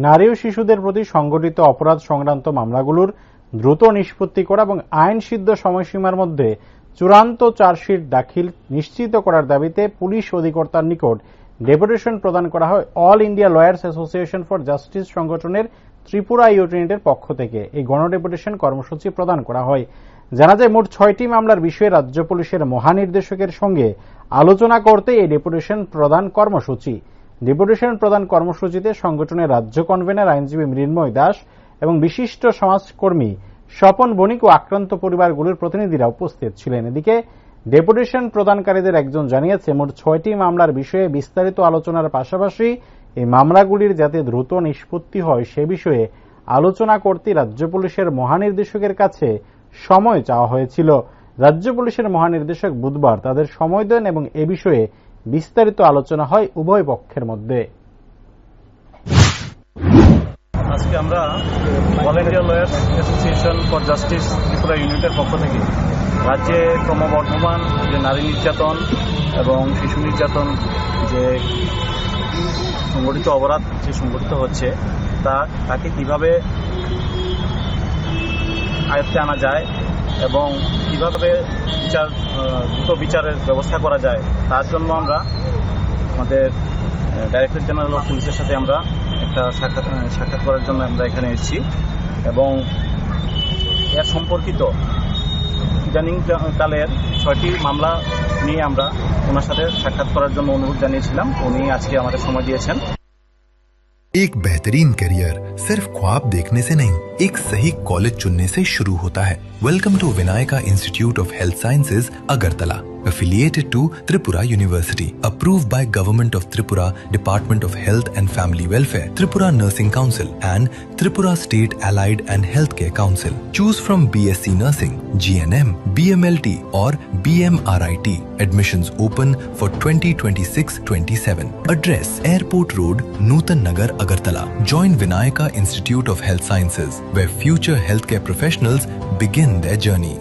নারী ও শিশুদের প্রতি সংগঠিত অপরাধ সংক্রান্ত মামলাগুলোর দ্রুত নিষ্পত্তি করা এবং আইনসিদ্ধ সময়সীমার মধ্যে চূড়ান্ত চার্জশিট দাখিল নিশ্চিত করার দাবিতে পুলিশ অধিকর্তার নিকট ডেপুটেশন প্রদান করা হয় all India lawyers association for justice সংগঠনের ত্রিপুরা ইউনিটের পক্ষ থেকে। এই গণডেপুটেশন কর্মসূচি প্রদান করা হয়। জানা যায়, মোট 6টি মামলার বিষয়ে রাজ্য পুলিশের মহানির্দেশকের সঙ্গে আলোচনা করতে এই ডেপুটেশন প্রদান কর্মসূচি। ডেপুটেশন প্রদান কর্মসূচিতে সংগঠনের রাজ্য কনভেনর আইনজীবী মৃন্ময় দাস এবং বিশিষ্ট সমাজকর্মী স্বপন বণিক ও আক্রান্ত পরিবারগুলোর প্রতিনিধিরা উপস্থিত ছিলেন। এদিকে ডেপুটেশন প্রদানকারীদের একজন জানিয়েছে, মোট 6টি মামলার বিষয়ে বিস্তারিত আলোচনার পাশাপাশি এই মামলাগুলির যাতে দ্রুত নিষ্পত্তি হয় সে বিষয়ে আলোচনা করতে রাজ্য পুলিশের মহানির্দেশকের কাছে সময় চাওয়া হয়েছিল। রাজ্য পুলিশের মহানির্দেশক বুধবার তাদের সময় দেন এবং এ বিষয়ে বিস্তারিত আলোচনা হয় উভয় পক্ষের মধ্যে। আজকে আমরা all India lawyers association for justice Tripura ইউনিটের পক্ষ থেকে রাজ্যে ক্রমবর্ধমান যে নারী নির্যাতন এবং শিশু নির্যাতন যে সংগঠিত অপরাধ যে সংগঠিত হচ্ছে তাকে কিভাবে আয়ত্তে আনা যায় এবং কিভাবে দ্রুত বিচারের ব্যবস্থা করা যায় তার জন্য আমরা আমাদের ডাইরেক্টর জেনারেল অফ পুলিশের সাথে আমরা একটা সাক্ষাৎ করার জন্য আমরা এখানে এসেছি এবং এর সম্পর্কিত ইদানিং কালের 6টি মামলা নিয়ে আমরা ওনার সাথে সাক্ষাৎ করার জন্য অনুরোধ জানিয়েছিলাম। উনি আজকে আমাদের সময় দিয়েছেন। एक बेहतरीन करियर सिर्फ ख्वाब देखने से नहीं, एक सही कॉलेज चुनने से शुरू होता है। Welcome to Vinayaka Institute of Health Sciences Agartala, affiliated to Tripura University, approved by Government of Tripura, Department of Health and Family Welfare, Tripura Nursing Council and Tripura State Allied and Healthcare Council. Choose from BSc Nursing, GNM, BMLT or BMRIT. Admissions open for 2026-27. Address: Airport Road, Nutan Nagar, Agartala. Join Vinayaka Institute of Health Sciences, where future healthcare professionals begin their journey.